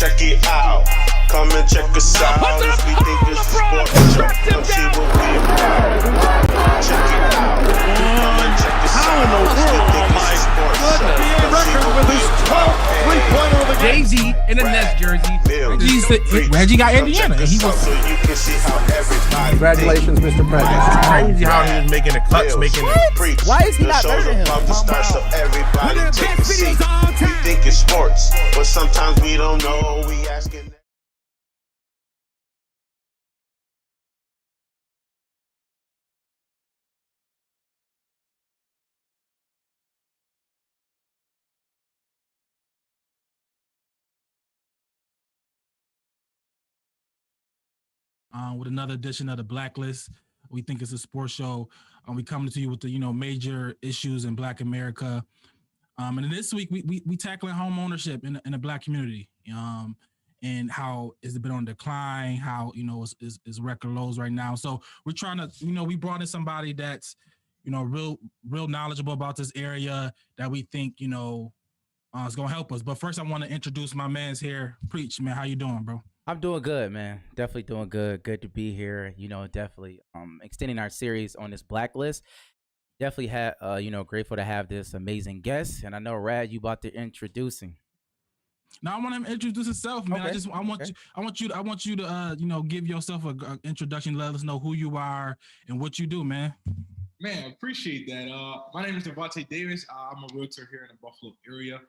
Check it out. Come and check us out. If we think this is sports show, come see what we about. Check it out. Come and check us out. If we think this is sports show, come see what we about. Three-pointer of the game. Jay-Z in a Nets jersey. Reggie got Indiana. And he was so you can see how everybody. Congratulations, Mr. President. It's crazy how he was making the cuts, making it. Why is he not better than him? About to start, so everybody take a seat. We think it's sports, but sometimes we don't know. We asking. With another edition of the Blacklist. We think it's a sports show. We coming to you with the major issues in Black America. And this week we tackling home ownership in the Black community. And how it's been on decline, how is record lows right now. So we're trying to, we brought in somebody that's real knowledgeable about this area that we think is gonna help us. But first I want to introduce my man's here. Preach, man. How you doing, bro? I'm doing good, man. Definitely doing good. Good to be here. Definitely extending our series on this Blacklist. Definitely grateful to have this amazing guest. And I know, Rad, you about to introduce him. Now I want him to introduce himself, man. Okay. I want you to give yourself an introduction. Let us know who you are and what you do, man. Man, appreciate that. My name is Devonte Davis. I'm a realtor here in the Buffalo area.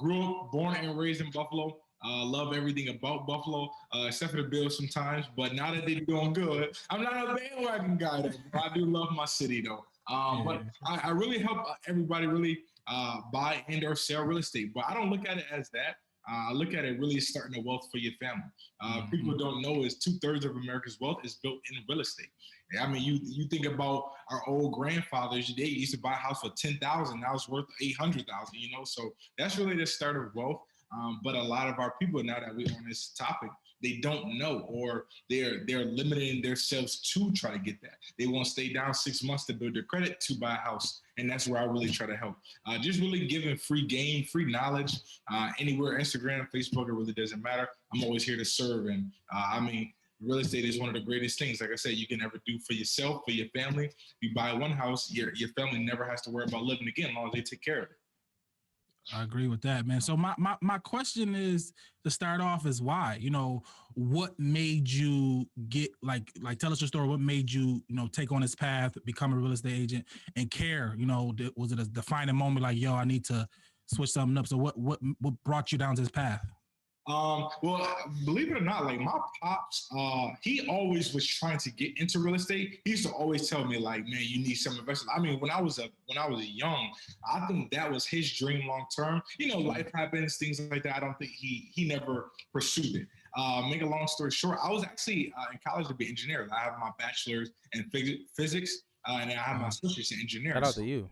Grew up, born and raised in Buffalo. Love everything about Buffalo, except for the Bills sometimes. But now that they're doing good, I'm not a bandwagon guy, though. I do love my city, though. But I really help everybody really buy and or sell real estate. But I don't look at it as that. I look at it really as starting a wealth for your family. People don't know is 2/3 of America's wealth is built in real estate. I mean, you think about our old grandfathers, they used to buy a house for $10,000, now it's worth $800,000, so that's really the start of wealth. But a lot of our people, now that we're on this topic, they don't know, or they're limiting themselves to try to get that. They won't stay down 6 months to build their credit to buy a house. And that's where I really try to help. Just really giving free game, free knowledge, anywhere, Instagram, Facebook, it really doesn't matter. I'm always here to serve. And real estate is one of the greatest things, like I said, you can ever do for yourself, for your family. You buy one house, your family never has to worry about living again as long as they take care of it. I agree with that, man. So my question is, to start off, is why? What made you get tell us your story. What made you take on this path, become a real estate agent, and care? Was it a defining moment? Like, yo, I need to switch something up. So what brought you down this path? Well, believe it or not, like my pops, he always was trying to get into real estate. He used to always tell me, like, man, you need some investors. I mean, when I was young, I think that was his dream long term. Life happens, things like that. I don't think he never pursued it. Make a long story short, I was actually in college to be an engineer. I have my bachelor's in physics, and I have my associate's in engineering. Shout out to you.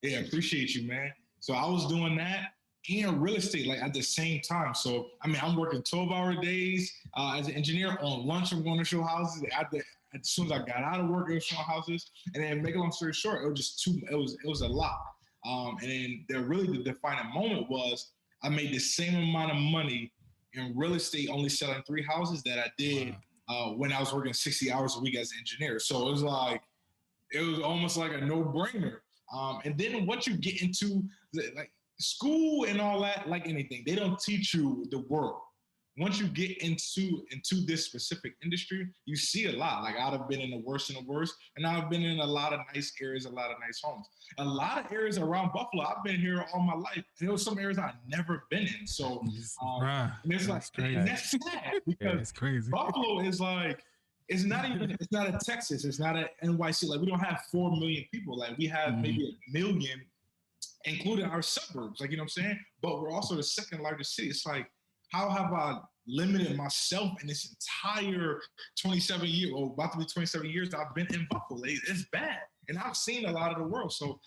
Yeah, appreciate you, man. So I was doing that and real estate at the same time. So I'm working 12-hour days as an engineer. On lunch, I'm going to show houses. As soon as I got out of work, I was showing houses. And then, make a long story short, it was just it was a lot. And then the defining moment was I made the same amount of money in real estate, only selling 3 houses, that I did when I was working 60 hours a week as an engineer. So it was almost like a no-brainer. And then once you get into school and all that, like anything, they don't teach you the world. Once you get into this specific industry, you see a lot. Like, I've been in the worst and the worst, and I've been in a lot of nice areas, a lot of nice homes. A lot of areas around Buffalo, I've been here all my life. And there was some areas I've never been in. So and it's and that's sad, because it's crazy. Buffalo is like, it's not a Texas, it's not a NYC. Like, we don't have 4 million people. Like, we have maybe 1 million, including our suburbs, like, you know what I'm saying? But we're also the second largest city. It's like, how have I limited myself in this entire 27 years, or about to be 27 years that I've been in Buffalo? It's bad. And I've seen a lot of the world. So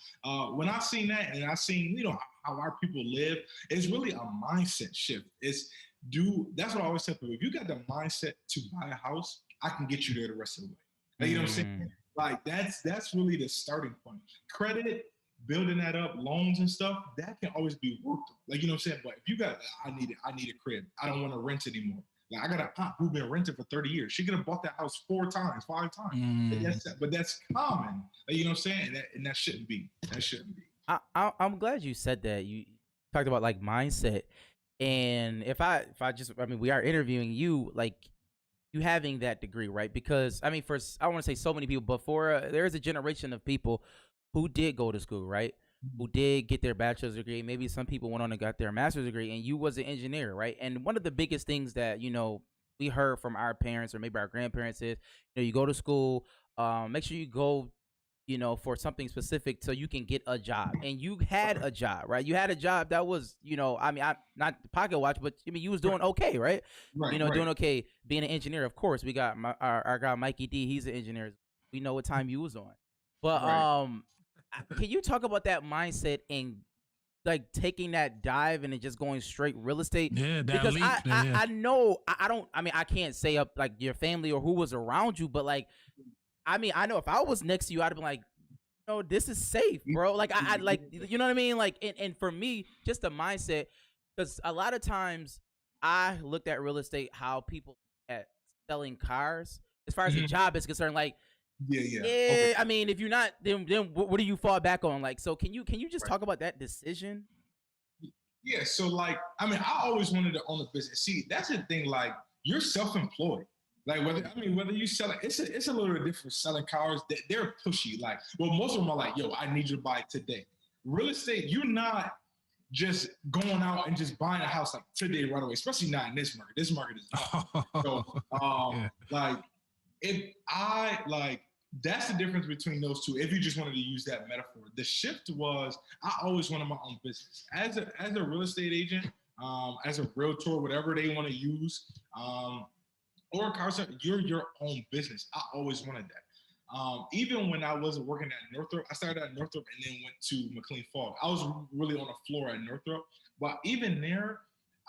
when I've seen that, and I've seen, how our people live, it's really a mindset shift. That's what I always tell people. If you got the mindset to buy a house, I can get you there the rest of the way. Like, you know what I'm saying? Like, that's really the starting point. Credit building that up, loans and stuff, that can always be worked on. Like, you know what I'm saying? But if you got, I need a crib. I don't want to rent anymore. Like, I got a aunt who's been renting for 30 years. She could have bought that house 4 times, 5 times. But that's common. Like, you know what I'm saying? And that shouldn't be. That shouldn't be. I'm glad you said that. You talked about like mindset. And we are interviewing you, like, you having that degree, right? Because I mean, I want to say so many people, but there is a generation of people who did go to school, right? Who did get their bachelor's degree. Maybe some people went on and got their master's degree, and you was an engineer, right? And one of the biggest things that, you know, we heard from our parents or maybe our grandparents is, you know, you go to school, make sure you go, you know, for something specific so you can get a job. And you had a job, right? You had a job that was, you know, I mean, not pocket watch, but I mean, you was doing okay, right? You know, doing okay, being an engineer. Of course, we got our guy Mikey D. He's an engineer. We know what time you was on. But can you talk about that mindset and like taking that dive and then just going straight real estate? Yeah, that because leap, I know I can't say up like your family or who was around you, but like, I mean, I know if I was next to you, I'd have been like, no, this is safe, bro. Like, I like, you know what I mean? Like, and for me, just the mindset, because a lot of times I looked at real estate, how people at selling cars, as far as the job is concerned, like, Yeah. Okay. I mean, if you're not, then what do you fall back on? Like, so can you just talk about that decision? Yeah. So like, I mean, I always wanted to own a business. See, that's the thing. Like, you're self-employed. Like whether you sell it, it's a little bit different selling cars. They're pushy. Like, well, most of them are like, yo, I need you to buy it today. Real estate, you're not just going out and just buying a house like today right away, especially not in this market. This market is so like that's the difference between those two. If you just wanted to use that metaphor, the shift was I always wanted my own business as a real estate agent, as a realtor, whatever they want to use, or a car center. You're your own business. I always wanted that. Even when I wasn't working at Northrop, I started at Northrop and then went to McLean Fogg. I was really on the floor at Northrop, but even there,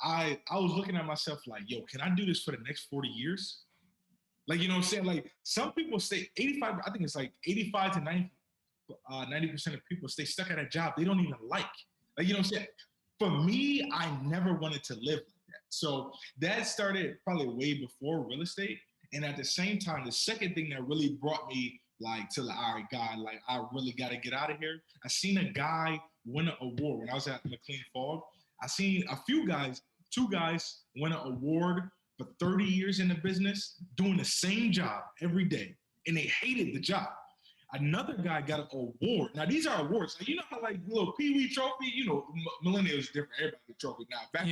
I was looking at myself like, yo, can I do this for the next 40 years? Like, you know what I'm saying? Like, some people stay 85, I think it's like 85 to 90% of people stay stuck at a job they don't even like. Like, you know what I'm saying? For me, I never wanted to live like that. So that started probably way before real estate. And at the same time, the second thing that really brought me like to like, all right, God, like I really got to get out of here. I seen a guy win an award when I was at McLean Fogg. I seen two guys win an award for 30 years in the business, doing the same job every day, and they hated the job. Another guy got an award. Now, these are awards. Like, you know how, like, little Pee-wee trophy, you know, millennials different. Everybody get trophy now. Back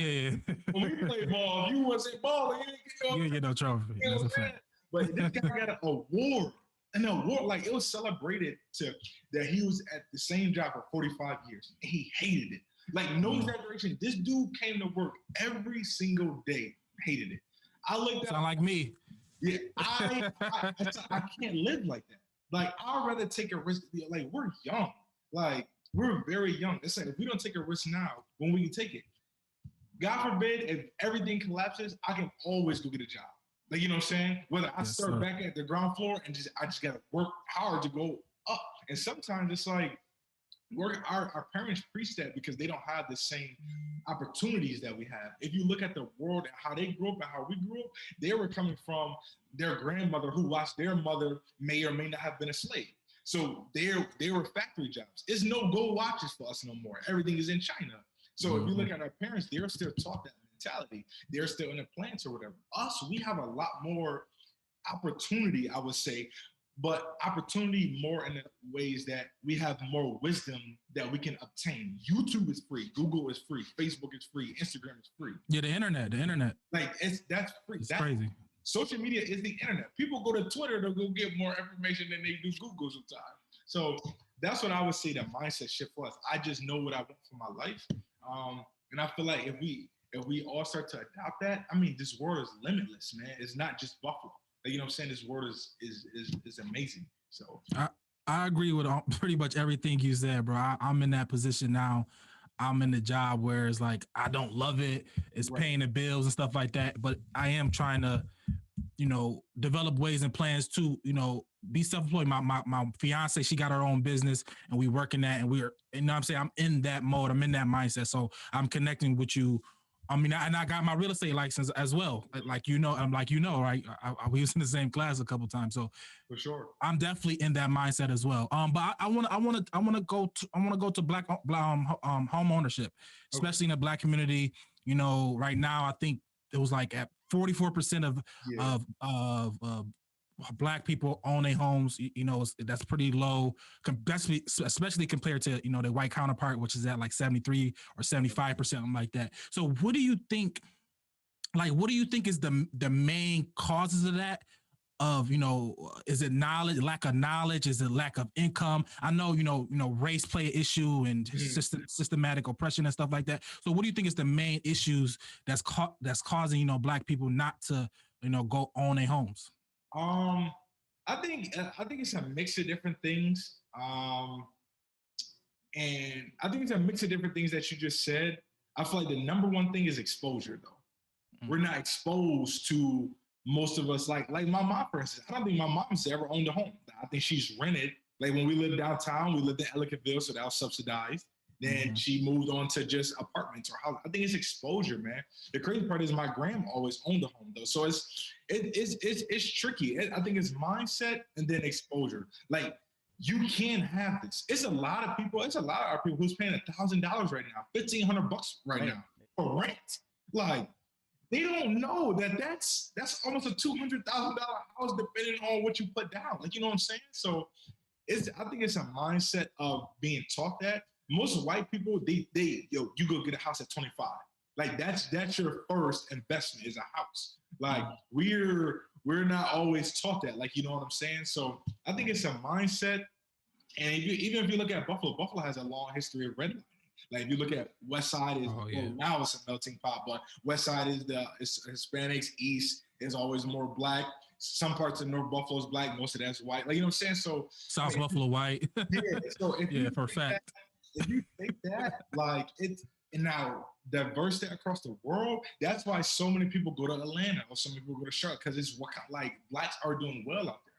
when we played ball, you wasn't balling. You didn't get no trophy. You know what I'm saying? But this guy got an award. An award, like, it was celebrated that he was at the same job for 45 years, and he hated it. Like, no exaggeration. This dude came to work every single day, hated it. I looked at sound like me. Yeah, I can't live like that. Like, I'd rather take a risk. Like, we're young. Like, we're very young. It's like, if we don't take a risk now, when we can take it? God forbid, if everything collapses, I can always go get a job. Like, you know what I'm saying? Whether I start back at the ground floor and I just got to work hard to go up. And sometimes it's like, our parents preach that because they don't have the same opportunities that we have. If you look at the world and how they grew up and how we grew up, they were coming from their grandmother who watched their mother may or may not have been a slave. So they were factory jobs. It's no gold watches for us no more. Everything is in China. So if you look at our parents, they're still taught that mentality. They're still in the plants or whatever. Us, we have a lot more opportunity, I would say, but opportunity more in the ways that we have more wisdom that we can obtain. YouTube is free. Google is free. Facebook is free. Instagram is free. Yeah, the internet. Like, that's free. It's crazy. Social media is the internet. People go to Twitter to go get more information than they do Google sometimes. So that's what I would say the mindset shift was. I just know what I want for my life. And I feel like if we all start to adopt that, I mean, this world is limitless, man. It's not just Buffalo. Like, you know what I'm saying? This world is amazing. So I agree with pretty much everything you said, bro. I'm in that position now. I'm in the job where it's like I don't love it. It's paying the bills and stuff like that. But I am trying to develop ways and plans to, be self-employed. My fiance, she got her own business and we working that, and we're, I'm saying, I'm in that mode. I'm in that mindset. So I'm connecting with you. I mean, and I got my real estate license as well. Right? We was in the same class a couple times. So for sure, I'm definitely in that mindset as well. But I want to go to black home ownership, especially in the black community. Right now, I think it was like at 44% of black people own their homes. That's pretty low, especially compared to their white counterpart, which is at like 73 or 75%, something like that. So what do you think? What do you think is the main causes of that? Is it knowledge, lack of knowledge? Is it lack of income? I know, race play an issue and systematic oppression and stuff like that. So what do you think is the main issues that's causing, black people not to, go own their homes? I think it's a mix of different things. And I think it's a mix of different things that you just said. I feel like the number one thing is exposure, though. Mm-hmm. We're not exposed to, most of us, like my mom, for instance. I don't think my mom's ever owned a home. I think she's rented. Like when we lived downtown, we lived in Hgtv, so that was subsidized. Then she moved on to just apartments or house. I think it's exposure, man. The crazy part is my grandma always owned a home, though. So it's tricky. I think it's mindset and then exposure. Like, you can't have this. It's a lot of people who's paying $1,000 right now, $1,500 right now for rent. Like, they don't know that that's almost a $200,000 house, depending on what you put down. Like, you know what I'm saying? So I think it's a mindset of being taught that. Most white people, you go get a house at 25. Like, that's your first investment is a house. Like, we're not always taught that. Like, you know what I'm saying? So I think it's a mindset. And even if you look at Buffalo has a long history of redlining. Like, if you look at West Side now it's a melting pot, but West Side is it's Hispanics, East is always more black. Some parts of North Buffalo is black, most of that's white. Like, you know what I'm saying? So South Buffalo white. So for a fact. If you think that, like, it's, and now diverse that across the world, that's why so many people go to Atlanta or so many people go to Charlotte, because it's like blacks are doing well out there.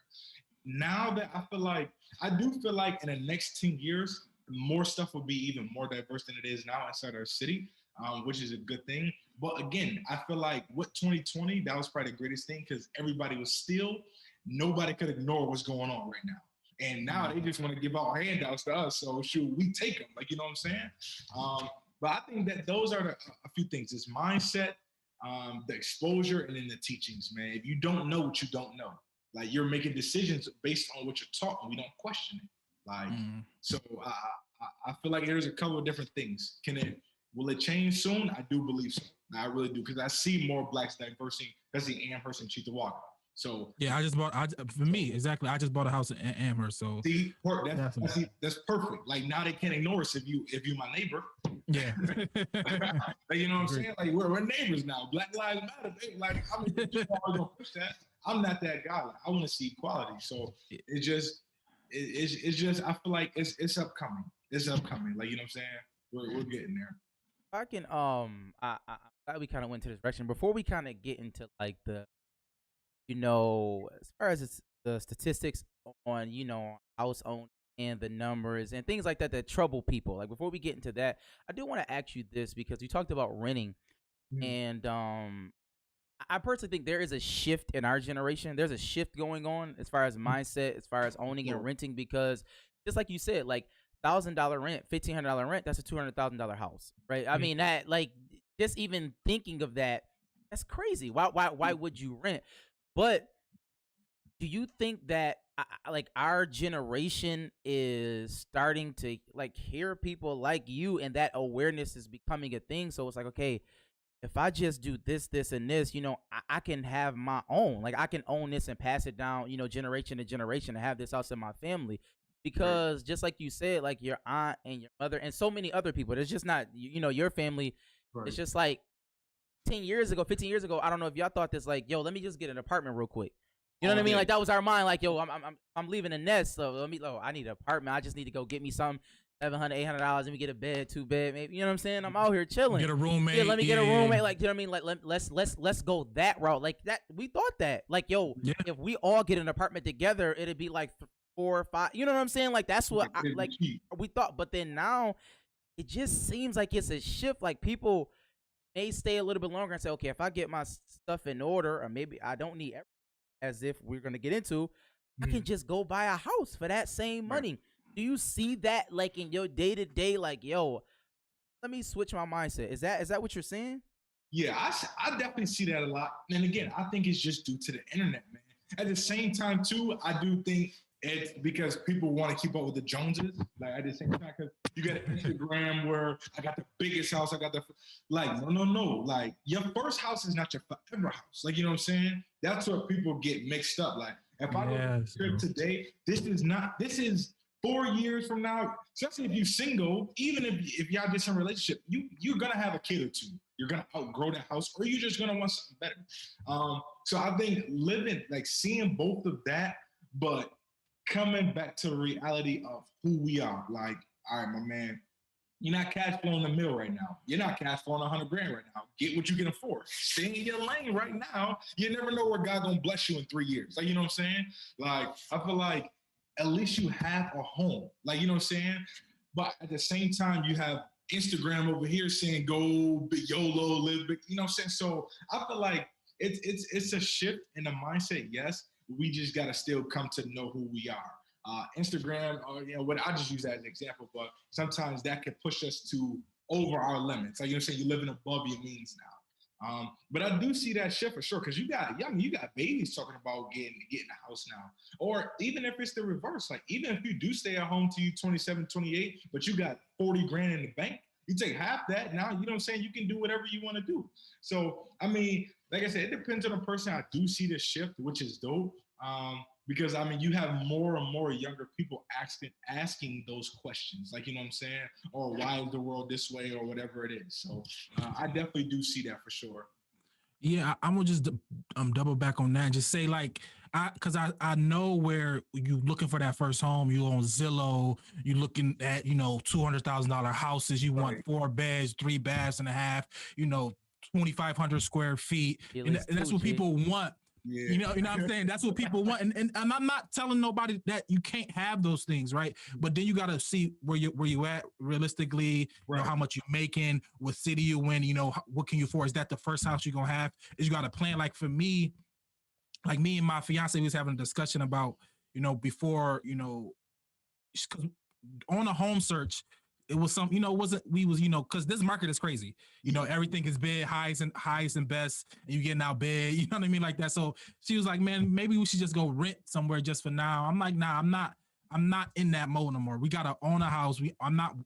Now that I do feel like in the next 10 years, more stuff will be even more diverse than it is now inside our city, which is a good thing. But again, I feel like with 2020, that was probably the greatest thing, because everybody was still, nobody could ignore what's going on right now. And now they just want to give out handouts to us. So shoot, we take them. Like, you know what I'm saying? But I think that those are a few things. It's mindset, the exposure, and then the teachings, man. If you don't know what you don't know, like, you're making decisions based on what you're taught, and we don't question it. Like, so I feel like there's a couple of different things. Will it change soon? I do believe so. I really do, because I see more blacks diversity, especially Amherst and Cheektowaga. So yeah, I just bought a house in Amherst. So see, that's perfect. Like, now they can't ignore us if you my neighbor. Yeah. Like, you know what I'm saying? Like, we're neighbors now. Black Lives Matter. Like, I'm gonna push that. I'm not that guy. Like, I want to see equality. So it's just I feel like it's upcoming. It's upcoming. Like, you know what I'm saying? We're getting there. I can I glad we kind of went to this direction. Before we kind of get into like the, as far as the statistics on, house owned and the numbers and things like that trouble people. Like, before we get into that, I do want to ask you this, because you talked about renting, and I personally think there is a shift in our generation. There's a shift going on as far as mindset, as far as owning and renting, because just like you said, like, $1,000 rent, $1,500 rent, that's a $200,000 house, right? I mean, that, like, just even thinking of that, that's crazy. Why would you rent? But do you think that like our generation is starting to like hear people like you, and that awareness is becoming a thing? So it's like, okay, if I just do this, and this, I can have my own, like, I can own this and pass it down, generation to generation, and have this house in my family. Because just like you said, like, your aunt and your mother and so many other people, it's just not, your family. Right. It's just like 10 years ago, 15 years ago, I don't know if y'all thought this, like, yo, let me just get an apartment real quick. You know what I mean? Like, that was our mind. Like, yo, I'm leaving the nest, so I need an apartment. I just need to go get me something $700, $800, and we get a bed, 2 bed, maybe. You know what I'm saying? I'm out here chilling. Get a roommate. Yeah, let me get a roommate. Like, you know what I mean? Like, let's go that route. Like that, we thought that. Like, yo, if we all get an apartment together, it'd be like 4 or 5. You know what I'm saying? Like, that's what we thought. But then now, it just seems like it's a shift. Like, people may stay a little bit longer and say, okay, if I get my stuff in order, or maybe I don't need everything, as if we're gonna get into, I can just go buy a house for that same money. Do you see that, like, in your day to day? Like, yo, let me switch my mindset. Is that what you're saying? Yeah, I definitely see that a lot. And again, I think it's just due to the internet, man. At the same time, too, I do think it's because people want to keep up with the Joneses. Like, at the same time, because you got Instagram where I got the biggest house, I got the, like, no. Like, your first house is not your forever house. Like, you know what I'm saying? That's where people get mixed up. Like, if I don't trip today, this is 4 years from now, especially if you're single, even if y'all just in a relationship, you're gonna have a kid or two. You're gonna outgrow that house, or you're just gonna want something better. So I think seeing both of that, but coming back to the reality of who we are. Like, all right, my man, you're not cash flowing the mill right now. You're not cash flowing $100,000 right now. Get what you can afford. Stay in your lane right now. You never know where God gonna bless you in 3 years. Like, you know what I'm saying? Like, I feel like at least you have a home. Like, you know what I'm saying? But at the same time, you have Instagram over here saying go big YOLO, live big. You know what I'm saying? So I feel like it's a shift in the mindset. Yes, we just gotta still come to know who we are. Instagram, or I just use that as an example, but sometimes that can push us to over our limits. Like, you know what I'm saying? You're living above your means now. But I do see that shift for sure, because you got babies talking about getting a house now. Or even if it's the reverse, like, even if you do stay at home till you 27, 28, but you got $40,000 in the bank, you take half that now, you know what I'm saying? You can do whatever you want to do. So, I mean, like I said, it depends on the person. I do see the shift, which is dope. Because, I mean, you have more and more younger people asking those questions, like, you know what I'm saying? Or why is the world this way, or whatever it is. So I definitely do see that for sure. Yeah, I'm gonna just double back on that and just say, like, because I know where you looking for that first home. You on Zillow, you looking at, $200,000 houses. You want 4 beds, 3 baths and a half. 2,500 square feet, and that's what people want. Yeah. You know what I'm saying? That's what people want. And I'm not telling nobody that you can't have those things, right? But then you got to see where you at realistically, how much you're making, what city you in, what can you afford? Is that the first house you're going to have? Is you got to plan? Like, for me, like, me and my fiance was having a discussion about, before, because on a home search, it was some, because this market is crazy. Everything is bid, highest and best, and you getting out bid, you know what I mean? Like that. So she was like, man, maybe we should just go rent somewhere just for now. I'm like, nah, I'm not in that mode no more. We gotta own a house. I'm not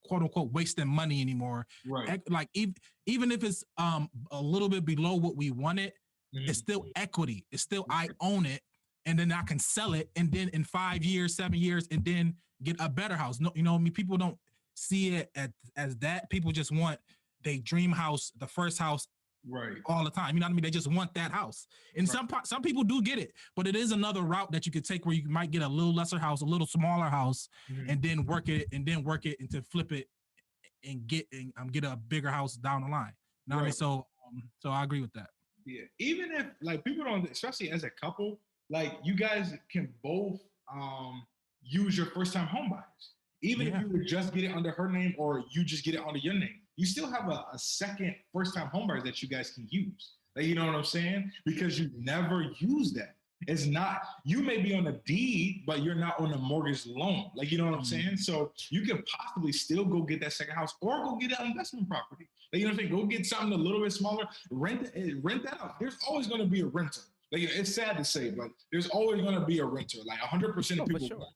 quote unquote wasting money anymore. Right. Like, even if it's a little bit below what we wanted, it's still equity. It's still, I own it, and then I can sell it, and then in 5 years, 7 years, and then get a better house. No, people don't see it as that. People just want they dream house, the first house, all the time. You know what I mean? They just want that house. And some people do get it, but it is another route that you could take where you might get a little lesser house, a little smaller house, and then work it into flip it and get a bigger house down the line. You know what I mean? So I agree with that. Yeah. Even if, like, people don't, especially as a couple, like, you guys can both use your first time home buyers. Even if you would just get it under her name, or you just get it under your name, you still have a second first-time homebuyer that you guys can use. Like, you know what I'm saying? Because you never use that. It's not, you may be on a deed, but you're not on a mortgage loan. Like, you know what I'm saying? So you can possibly still go get that second house, or go get an investment property. Like, you know what I'm saying? Go get something a little bit smaller, rent that out. There's always going to be a renter. Like, it's sad to say, but there's always going to be a renter. Like, 100% of people.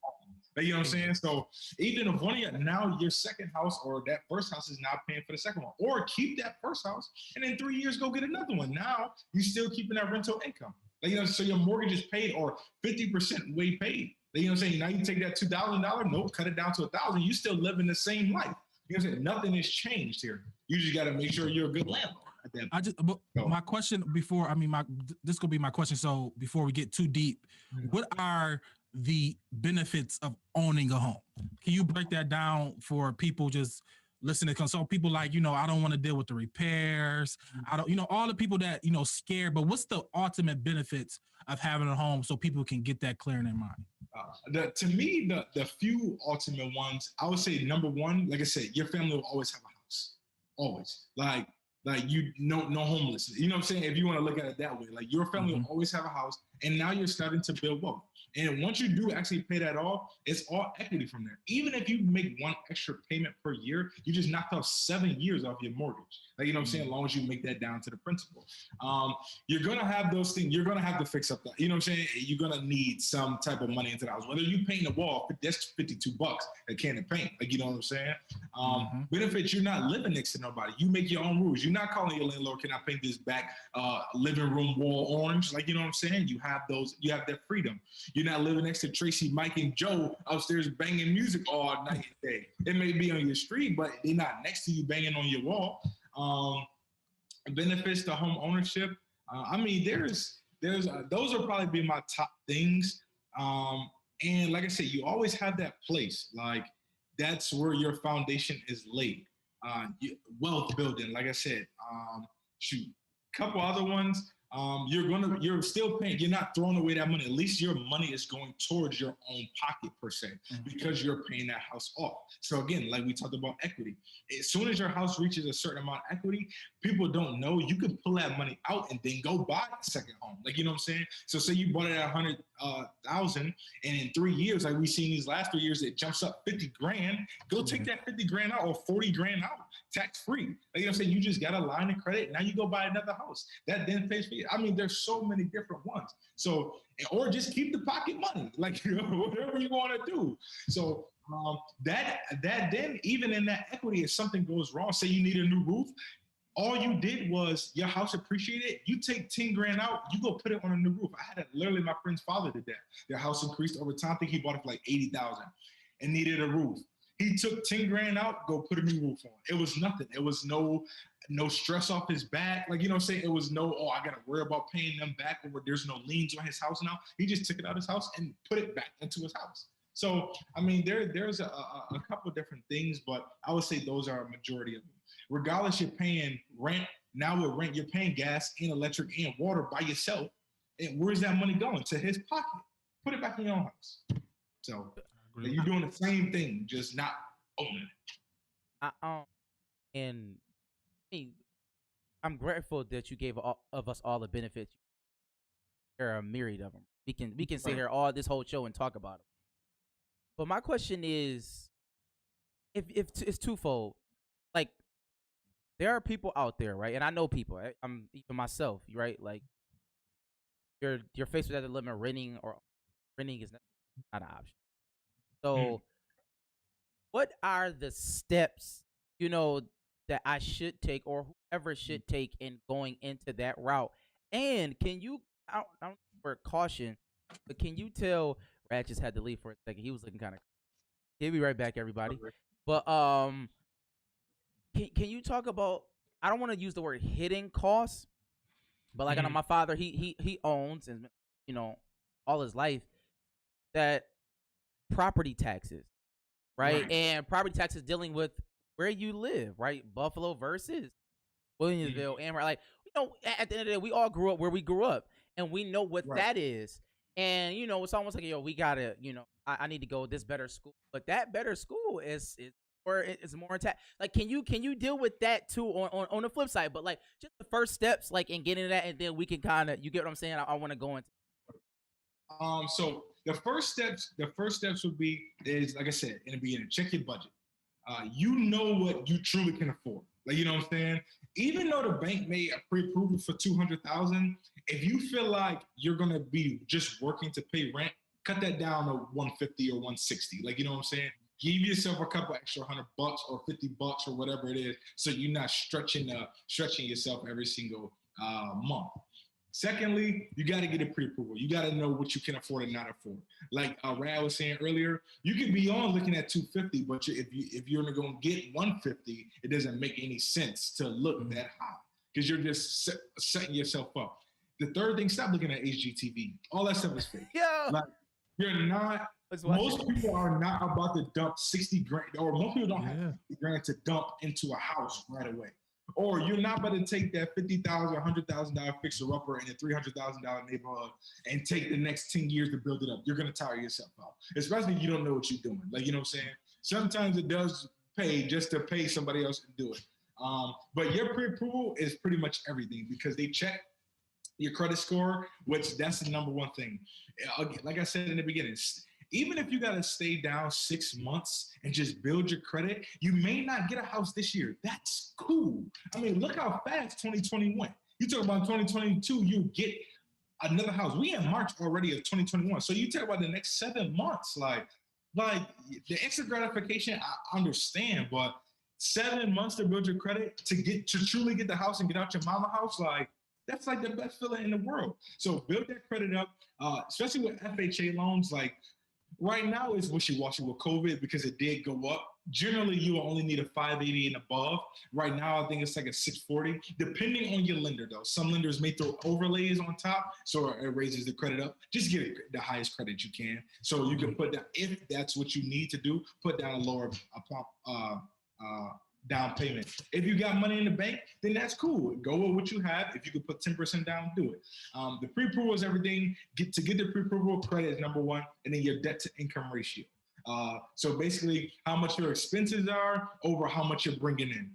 Like, you know what I'm saying? So even if now your second house or that first house is not paying for the second one, or keep that first house and in 3 years go get another one. Now you're still keeping that rental income. Like, so your mortgage is paid, or 50% way paid. Like, you know what I'm saying? Now you take that $2,000, nope, cut it down to $1,000. You still living the same life. You know what I'm saying? Nothing has changed here. You just got to make sure you're a good landlord. My question before, this could be my question. So before we get too deep, what are the benefits of owning a home. Can you break that down for people just listening? Because some people like, I don't want to deal with the repairs. I don't, all the people that, scared, but what's the ultimate benefits of having a home so people can get that clear in their mind? To me, the few ultimate ones, I would say number one, like I said, your family will always have a house. Always. Like no homelessness. You know what I'm saying? If you want to look at it that way, like your family will always have a house, and now you're starting to build wealth. And once you do actually pay that off, it's all equity from there. Even if you make one extra payment per year, you just knocked off 7 years off your mortgage. Like, you know what I'm saying? As long as you make that down to the principal. You're going to have those things. You're going to have to fix up that. You know what I'm saying? You're going to need some type of money into the house. Whether you paint the wall, that's $52 a can of paint. Like, you know what I'm saying? Benefits, you're not living next to nobody. You make your own rules. You're not calling your landlord, can I paint this back living room wall orange? Like, you know what I'm saying? You have that freedom. You're not living next to Tracy, Mike, and Joe upstairs banging music all night and day. It may be on your street, but they're not next to you banging on your wall. Benefits to home ownership. I mean, there's those will probably be my top things. And like I said, you always have that place. Like that's where your foundation is laid. Wealth building, like I said. Couple other ones. You're still paying, you're not throwing away that money. At least your money is going towards your own pocket per se, because you're paying that house off. So again, like we talked about equity, as soon as your house reaches a certain amount of equity, people don't know, you can pull that money out and then go buy a second home. Like, you know what I'm saying? So say you bought it at 100,000 and in 3 years, like we've seen these last 3 years, it jumps up 50 grand, go take that 50 grand out or 40 grand out, tax free. Like, you know what I'm saying? You just got a line of credit. Now you go buy another house that then pays for you. I mean, there's so many different ones. So, or just keep the pocket money, like, whatever you want to do. So that then even in that equity, if something goes wrong, say you need a new roof, all you did was your house appreciated. You take 10 grand out, you go put it on a new roof. I had literally my friend's father did that. Their house increased over time. I think he bought it for like 80,000 and needed a roof. He took 10 grand out, go put a new roof on. It was nothing. It was no stress off his back. Like, you know what I'm saying? It was I got to worry about paying them back, or there's no liens on his house now. He just took it out of his house and put it back into his house. So, I mean, there's a couple of different things, but I would say those are a majority of them. Regardless, you're paying rent. Now with rent, you're paying gas and electric and water by yourself. And where's that money going? To his pocket. Put it back in your own house. So you're doing the same thing, just not owning it. And I'm grateful that you gave of us all the benefits. There are a myriad of them. We can sit here all this whole show and talk about them. But my question is, if it's twofold. Like, there are people out there, right? And I know people. I'm even myself, right? Like, you're faced with that dilemma: renting is not an option. So, what are the steps, that I should take, or whoever should take in going into that route? And can you, I don't for caution, but can you tell, Rad just had to leave for a second. He was looking kind of, he'll be right back, everybody. But can you talk about, I don't want to use the word hidden costs, but like I know my father, he owns, and all his life, that property taxes, right? And property taxes dealing with where you live, right? Buffalo versus Williamsville, and like, at the end of the day, we all grew up where we grew up, and we know what that is. And it's almost like, we gotta, I need to go to this better school, but that better school is or it's more intact. Like, can you deal with that too on the flip side? But like, just the first steps, like, in getting that, and then we can kind of, you get what I'm saying? I want to go into. So the first steps would be is, like I said in the beginning, check your budget. You know what you truly can afford. Like, you know what I'm saying? Even though the bank may pre-approve it for $200,000, if you feel like you're gonna be just working to pay rent, cut that down to $150 or $160. Like, you know what I'm saying? Give yourself a couple extra $100 or $50 or whatever it is, so you're not stretching yourself every single month. Secondly, you got to get a pre-approval. You got to know what you can afford and not afford. Like Rad was saying earlier, you could be on looking at $250, but if you're going to get $150, it doesn't make any sense to look that high, because you're just setting yourself up. The third thing, stop looking at Hgtv. All that stuff is fake. Yeah. Like, You're not. Most people are not about to dump 60 grand, or most people don't have 50 grand to dump into a house right away. Or you're not about to take that $50,000, $100,000 fixer-upper in a $300,000 neighborhood and take the next 10 years to build it up. You're going to tire yourself out, especially if you don't know what you're doing. Like, you know what I'm saying? Sometimes it does pay just to pay somebody else to do it. But your pre-approval is pretty much everything because they check your credit score, which that's the number one thing. Like I said in the beginning, even if you got to stay down 6 months and just build your credit, you may not get a house this year. That's cool. I mean, look how fast 2020 went. You talk about 2022, you get another house. We in March already of 2021. So you talk about the next 7 months, like the instant gratification, I understand, but 7 months to build your credit to truly get the house and get out your mama house, like that's like the best feeling in the world. So build that credit up, especially with FHA loans. Like right now is wishy-washy with COVID because it did go up. Generally, you will only need a 580 and above. Right now, I think it's like a 640, depending on your lender, though. Some lenders may throw overlays on top, so it raises the credit up. Just get the highest credit you can. So you can put down, if that's what you need to do, put down a lower down payment. If you got money in the bank, then that's cool. Go with what you have. If you could put 10% down, do it. The pre-approval is everything. To get the pre-approval, credit is number one, and then your debt to income ratio. So basically how much your expenses are over how much you're bringing in.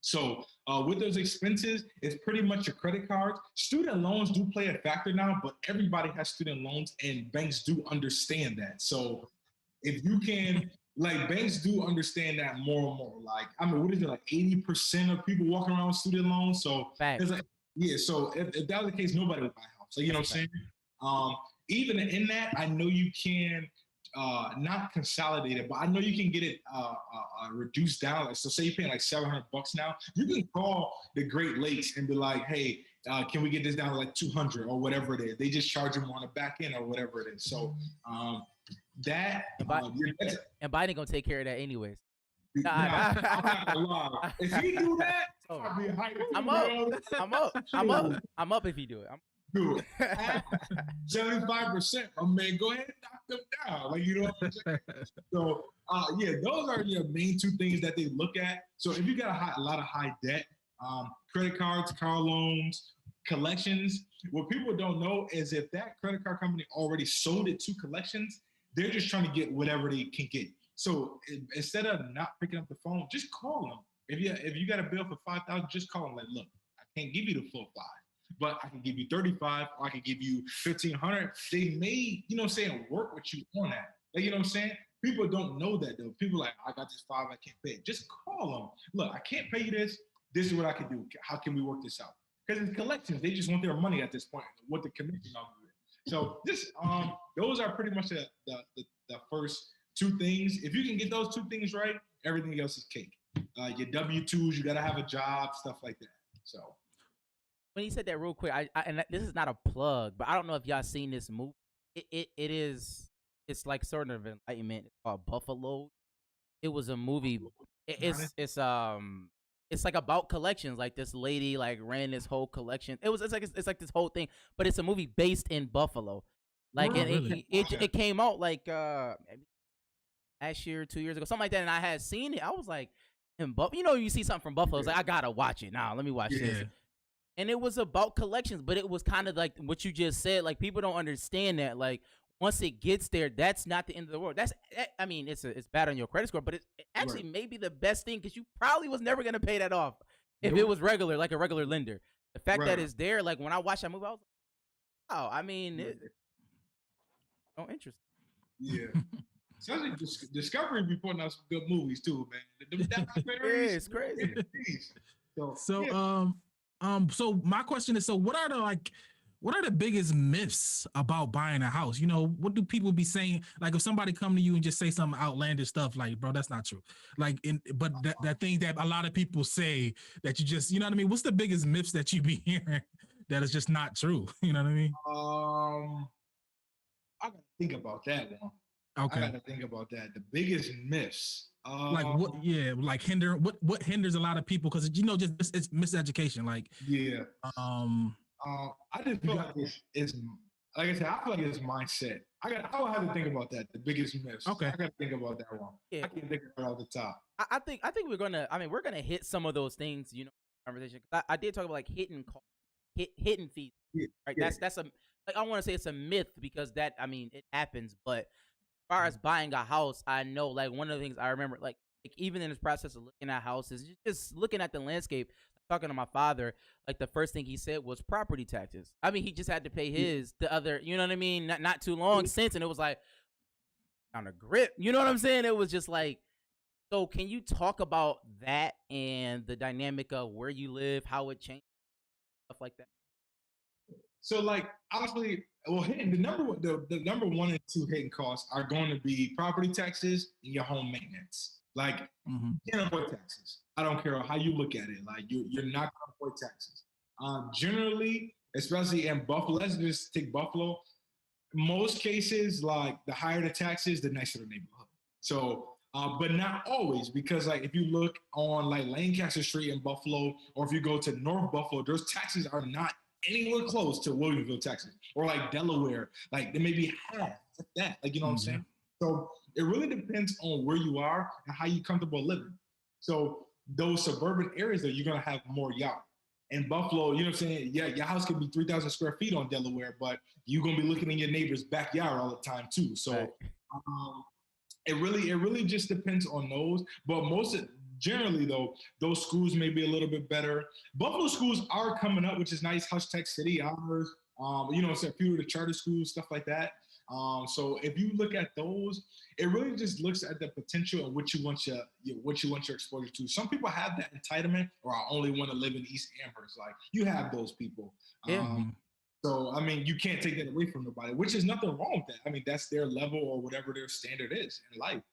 So with those expenses, it's pretty much your credit cards. Student loans do play a factor now, but everybody has student loans and banks do understand that. So if you can, like banks do understand that more and more. Like, I mean, what is it, like 80% of people walking around with student loans? So it's like, yeah, so if that was the case, nobody would buy a house. So you know what I'm saying? Even in that, I know you can not consolidate it, but I know you can get it reduced down. So say you're paying like $700 now, you can call the Great Lakes and be like, hey, can we get this down to like 200 or whatever it is? They just charge them on the back end or whatever it is. So that and Biden gonna take care of that anyways. I'm not gonna lie. If he do that, I'll be hyped. I'm up if he do it. Do it. 75%. Oh man, go ahead and knock them down. Like, you know what I'm saying? So yeah, those are your main two things that they look at. So if you got a lot of high debt, credit cards, car loans, collections, what people don't know is if that credit card company already sold it to collections, they're just trying to get whatever they can get. So instead of not picking up the phone, just call them. If you got a bill for $5,000, just call them. Like, look, I can't give you the full $5,000, but I can give you $35,000, or I can give you $1,500. They may, you know what I'm saying, work with you on that. Like, you know what I'm saying? People don't know that though. People are like, I got this $5,000, I can't pay it. Just call them. Look, I can't pay you this. This is what I can do. How can we work this out? Because it's collections. They just want their money at this point. What the commission of it. So this, those are pretty much the first two things. If you can get those two things right, everything else is cake. Your W-2s, you gotta have a job, stuff like that. So when you said that real quick, and this is not a plug, but I don't know if y'all seen this movie. It's like sort of enlightenment. It's called Buffalo. It was a movie. It's like about collections. Like this lady like ran this whole collection. It's like this whole thing, but it's a movie based in Buffalo. Like it came out like last year, 2 years ago, something like that. And I had seen it. I was like, you know, you see something from Buffalo, it's like I gotta watch it now. Let me watch this. And it was about collections, but it was kind of like what you just said. Like people don't understand that. Like once it gets there, that's not the end of the world. I mean, it's bad on your credit score, but it actually may be the best thing because you probably was never gonna pay that off if it was regular, like a regular lender. The fact that it's there, like when I watched that movie, I was like, oh, I mean, interesting. Yeah. Sounds like Discovery be putting out some good movies too, man. It's crazy. So my question is, so what are the biggest myths about buying a house? You know, what do people be saying? Like if somebody come to you and just say some outlandish stuff, like, bro, that's not true. Like, but that thing that a lot of people say that you just, you know what I mean? What's the biggest myths that you be hearing that is just not true? You know what I mean? I gotta think about that one. Okay. I gotta think about that. The biggest myths. Like what? Yeah, like what hinders a lot of people because you know just it's miseducation. Like I just feel like it's like I said, I feel like it's mindset. I will have to think about that. The biggest myths. Okay. I got to think about that one. Yeah. I can't think of it off the top. I think we're gonna hit some of those things, you know, conversation. I did talk about like hidden fees, Yeah, right? yeah. That's a, like, I want to say it's a myth because that, I mean, it happens. But as far as buying a house, I know, like, one of the things I remember, like even in this process of looking at houses, just looking at the landscape. Talking to my father, like, the first thing he said was property taxes. I mean, he just had to pay the other, you know what I mean? Not too long since, and it was like on a grip. You know what I'm saying? It was just like, so can you talk about that and the dynamic of where you live, how it changed, stuff like that? So, like, honestly, well, the number 1 and 2 hidden costs are going to be property taxes and your home maintenance. Like, you can't avoid taxes. I don't care how you look at it. Like, you're not going to avoid taxes. Generally, especially in Buffalo, let's just take Buffalo. Most cases, like, the higher the taxes, the nicer the neighborhood. So, but not always, because, like, if you look on, like, Lancaster Street in Buffalo, or if you go to North Buffalo, those taxes are not anywhere close to Williamsville, Texas, or like Delaware. Like, they may be half of that. Like, you know what I'm saying? So it really depends on where you are and how you comfortable living. So those suburban areas that you're gonna have more yard. In Buffalo, you know what I'm saying? Yeah, your house could be 3,000 square feet on Delaware, but you're gonna be looking in your neighbor's backyard all the time too. So Right. It really just depends on those. But generally though, those schools may be a little bit better. Buffalo schools are coming up, which is nice. Hashtag city honors, you know, a few of the charter schools, stuff like that. So if you look at those, it really just looks at the potential and what you want your exposure to. Some people have that entitlement, or I only want to live in East Amherst. Like, you have those people. So, I mean, you can't take that away from nobody, which is nothing wrong with that. I mean, that's their level or whatever their standard is in life.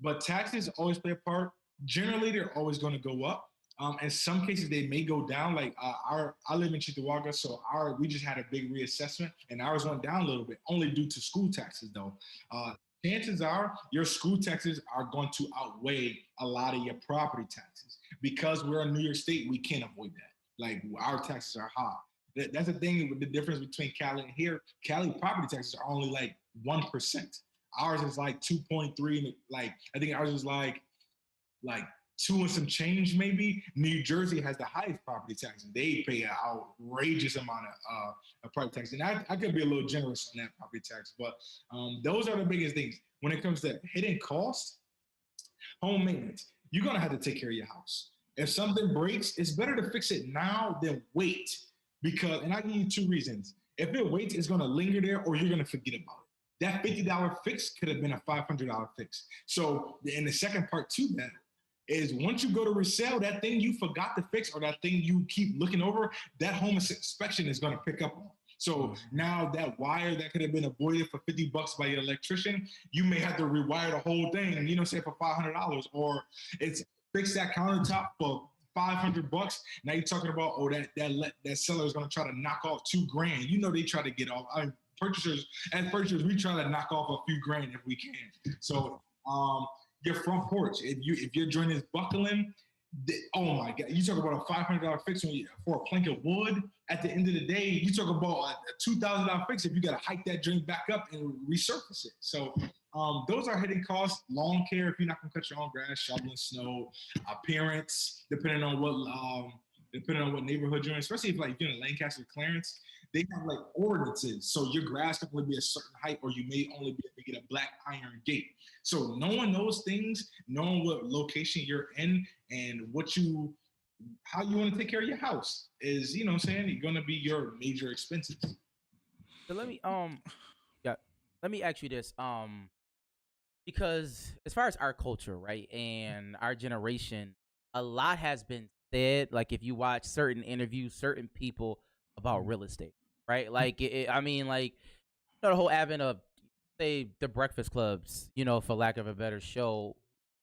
But taxes always play a part. Generally, they're always going to go up. In some cases, they may go down. Like, I live in Cheektowaga, so we just had a big reassessment, and ours went down a little bit, only due to school taxes, though. Chances are your school taxes are going to outweigh a lot of your property taxes. Because we're in New York State, we can't avoid that. Like, our taxes are high. That's the thing with the difference between Cali and here. Cali property taxes are only like 1%. Ours is like 2.3. Like, I think ours is like 2 and some change maybe. New Jersey has the highest property taxes. They pay an outrageous amount of property tax. And I could be a little generous on that property tax. But those are the biggest things. When it comes to hidden costs, home maintenance, you're going to have to take care of your house. If something breaks, it's better to fix it now than wait. Because, and I give you 2 reasons. If it waits, it's going to linger there, or you're going to forget about it. That $50 fix could have been a $500 fix. So, and the second part to that is, once you go to resell, that thing you forgot to fix, or that thing you keep looking over, that home inspection is going to pick up on. So now that wire that could have been avoided for $50 by your electrician, you may have to rewire the whole thing, you know, say for $500, or it's fix that countertop for $500. Now you're talking about, that seller is going to try to knock off $2,000. You know, they try to get off. Purchasers, we try to knock off a few grand if we can. So your front porch, if your joint is buckling, oh my God, you talk about a $500 fix for a plank of wood. At the end of the day, you talk about a $2,000 fix if you got to hike that joint back up and resurface it. So those are hidden costs. Lawn care, if you're not going to cut your own grass, shoveling snow, appearance, depending on what neighborhood you're in, especially if, like, you're in Lancaster, Clarence, they have like ordinances. So your grass can only be a certain height, or you may only be able to get a black iron gate. So knowing those things, knowing what location you're in, and how you want to take care of your house is, you know what I'm saying, going to be your major expenses. So let me ask you this, because as far as our culture, right, and our generation, a lot has been said. Like, if you watch certain interviews, certain people about real estate, right? Like, I mean, like, you know, the whole advent of, say, the Breakfast Clubs, you know, for lack of a better show.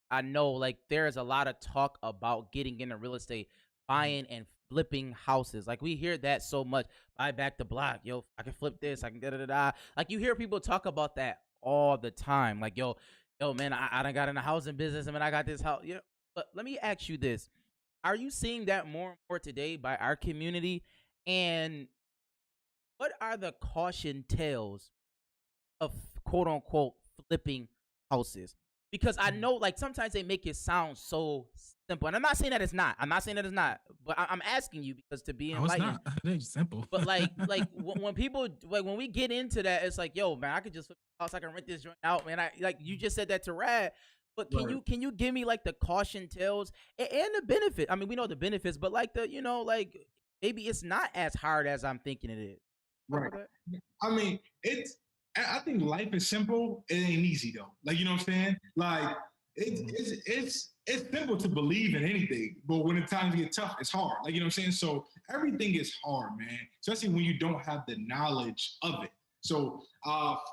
I know, like, there is a lot of talk about getting into real estate, buying and flipping houses. Like, we hear that so much. Buy back the block. Yo, I can flip this. I can da-da-da-da. Like, you hear people talk about that all the time. Like, yo, man, I done got in the housing business. I mean, I got this house. You know, but let me ask you this. Are you seeing that more and more today by our community? And what are the caution tales of quote unquote flipping houses? Because I know like sometimes they make it sound so simple, and I'm not saying that it's not. But I'm asking you because to be No, it's enlightened. not. It's simple. But when people when we get into that, it's like, yo, man, I could just flip the house. I can rent this joint out, man. I like you just said that to Rad. But can you give me like the caution tales and the benefit? I mean, we know the benefits, but like the like maybe it's not as hard as I'm thinking it is. Right. I mean, I think life is simple. It ain't easy though. Like, you know what I'm saying? Like it's simple to believe in anything, but when the times get tough, it's hard. Like, you know what I'm saying? So everything is hard, man. Especially when you don't have the knowledge of it. So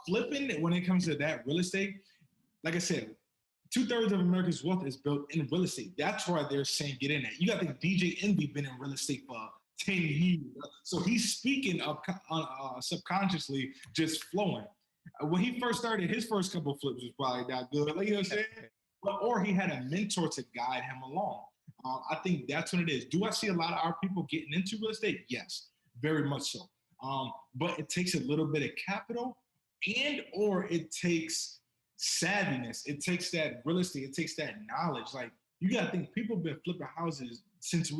flipping when it comes to that real estate, like I said, 2/3 of America's wealth is built in real estate. That's why they're saying get in there. You got to think DJ Envy been in real estate for 10 years. So he's speaking of subconsciously just flowing. When he first started, his first couple of flips was probably not good. Like, you know what I'm saying? Or he had a mentor to guide him along. I think that's what it is. Do I see a lot of our people getting into real estate? Yes, very much so. But it takes a little bit of capital or it takes savviness. It takes that real estate. It takes that knowledge. Like, you got to think people have been flipping houses since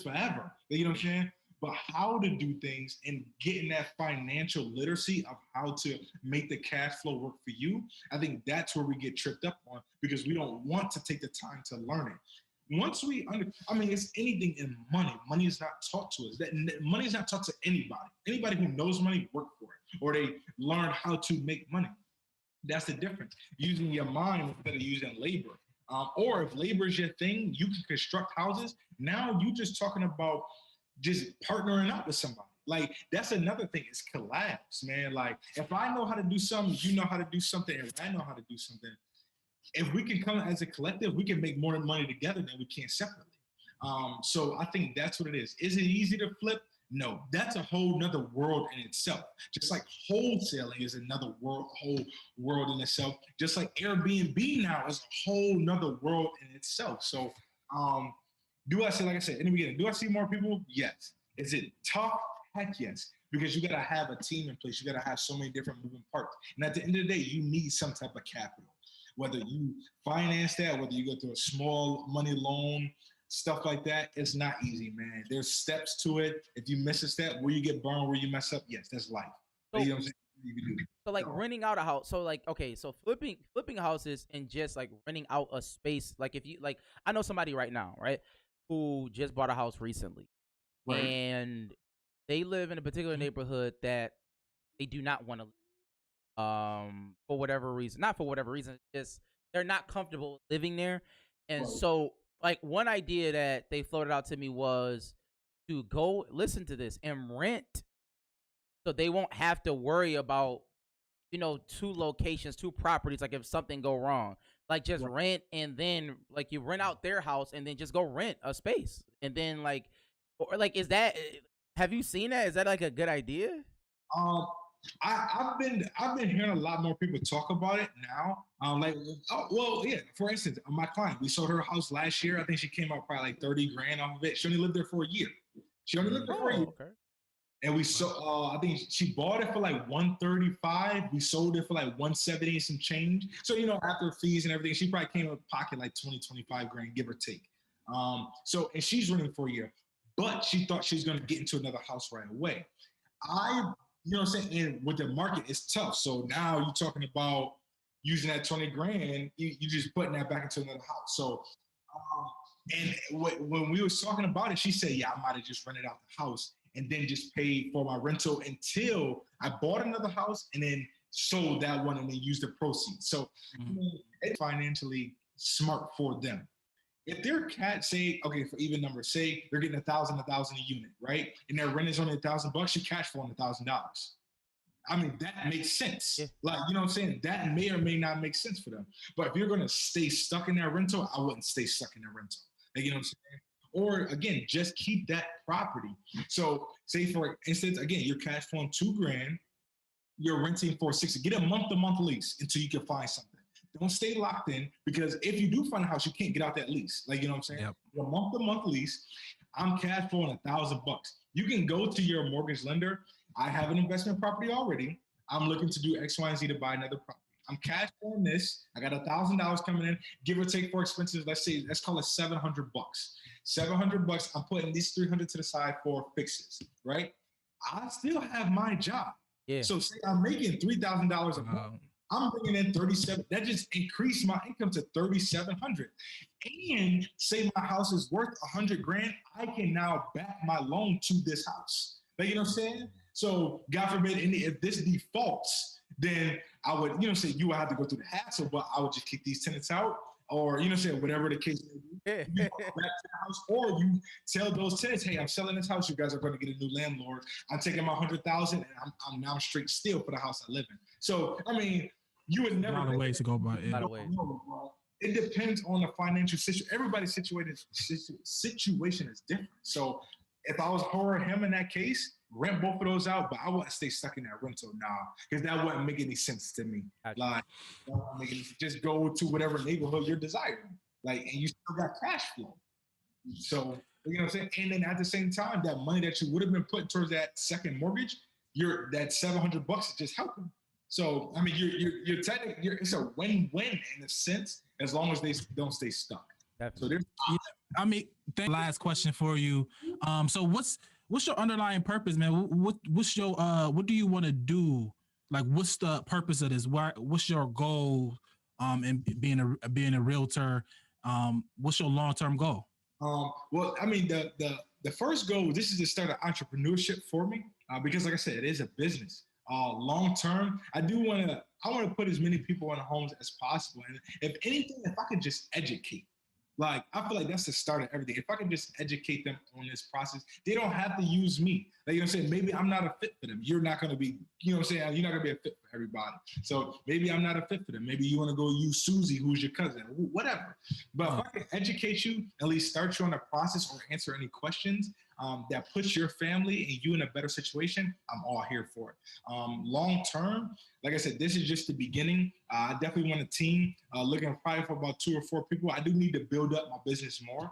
forever. You know what I'm saying? But how to do things and getting that financial literacy of how to make the cash flow work for you, I think that's where we get tripped up on because we don't want to take the time to learn it. Once it's anything in money. Money is not taught to us. That money is not taught to anybody. Anybody who knows money work for it, or they learn how to make money. That's the difference. Using your mind instead of using labor. Or if labor is your thing, you can construct houses. Now you're just talking about just partnering up with somebody. Like, that's another thing. It's collabs, man. Like, if I know how to do something, you know how to do something, and I know how to do something. If we can come as a collective, we can make more money together than we can separately. So I think that's what it is. Is it easy to flip? No, that's a whole nother world in itself. Just like wholesaling is another whole world in itself. Just like Airbnb now is a whole nother world in itself. So do I see, like I said in the beginning, do I see more people? Yes. Is it tough? Heck yes. Because you got to have a team in place. You got to have so many different moving parts. And at the end of the day, you need some type of capital. Whether you finance that, whether you go through a small money loan, stuff like that, it's not easy, man. There's steps to it. If you miss a step, where you get burned, where you mess up, yes, that's life. So, you know what I'm saying? You can do. So like renting out a house. So like, okay, so flipping houses and just like renting out a space. Like if you like, I know somebody right now, right, who just bought a house recently, right, and they live in a particular neighborhood that they do not want to for whatever reason. Not for whatever reason, just they're not comfortable living there. And so like one idea that they floated out to me was to go listen to this and rent, so they won't have to worry about, you know, two locations, two properties. Like if something go wrong, like just rent, and then like you rent out their house and then just go rent a space. And then like, or like, is that, have you seen that? Is that like a good idea? I've been hearing a lot more people talk about it now. For instance, my client, we sold her house last year. I think she came out probably like 30 grand off of it. She only lived there for a year. Okay. And we sold, I think she bought it for like 135. We sold it for like 170 and some change. So, you know, after fees and everything, she probably came out of pocket like 20, 25 grand, give or take. And she's renting for a year, but she thought she was going to get into another house right away. You know what I'm saying? And with the market, it's tough. So now you're talking about using that 20 grand, you just putting that back into another house. So, and when we was talking about it, she said, yeah, I might have just rented out the house and then just paid for my rental until I bought another house and then sold that one and then used the proceeds. So it's financially smart for them. If their cat say, okay, for even numbers, say they're getting $1,000 a unit, right? And their rent is only $1,000, you cash flowing $1,000. I mean, that makes sense. Yeah. Like, you know what I'm saying? That may or may not make sense for them. But if you're going to stay stuck in that rental, I wouldn't stay stuck in that rental. Like, you know what I'm saying? Or again, just keep that property. So say for instance, again, you're cash flowing $2 grand, you're renting for $60. Get a month-to-month lease until you can find something. Don't stay locked in, because if you do find a house, you can't get out that lease. Like, you know what I'm saying? Yep. A month-to-month lease, I'm cash flowing $1,000. You can go to your mortgage lender. I have an investment property already. I'm looking to do X, Y, and Z to buy another property. I'm cash flowing this. I got $1,000 coming in, give or take for expenses. Let's call it $700. $700. I'm putting these 300 to the side for fixes, right? I still have my job. Yeah. So say I'm making $3,000 a month. I'm bringing in 37. That just increased my income to 3,700. And say my house is worth 100 grand. I can now back my loan to this house. Like, you know what I'm saying? So God forbid, if this defaults, then I would, say you would have to go through the hassle, but I would just kick these tenants out, or whatever the case may be. You go back to the house, or you tell those tenants, hey, I'm selling this house. You guys are going to get a new landlord. I'm taking my $100,000, and I'm now straight still for the house I live in. So I mean, you would never. A lot of ways to go about it. It depends on the financial situation. Everybody's situation is different. So if I was him in that case, rent both of those out, but I wouldn't stay stuck in that rental now because that wouldn't make any sense to me. Like, just go to whatever neighborhood you're desiring, like, and you still got cash flow. So you know what I'm saying. And then at the same time, that money that you would have been put towards that second mortgage, that $700 is just helping. So I mean, you're technically it's a win-win in a sense, as long as they don't stay stuck. So there's. I mean, last question for you. So what's your underlying purpose, man? What's your what do you want to do? Like, what's the purpose of this? What's your goal? In being a realtor, what's your long-term goal? Well, I mean, the first goal, this is to start an entrepreneurship for me, because like I said, it is a business. Long-term, I want to put as many people in homes as possible. And if anything, if I could just educate. Like, I feel like that's the start of everything. If I can just educate them on this process, they don't have to use me. Like, you know what I'm saying? Maybe I'm not a fit for them. You're not going to be, you know what I'm saying? You're not going to be a fit for everybody. So maybe I'm not a fit for them. Maybe you want to go use Susie, who's your cousin, whatever. But if I can educate you, at least start you on a process or answer any questions that puts your family and you in a better situation, I'm all here for it. Long term, like I said, this is just the beginning. I definitely want a team, looking probably for about 2 or 4 people. I do need to build up my business more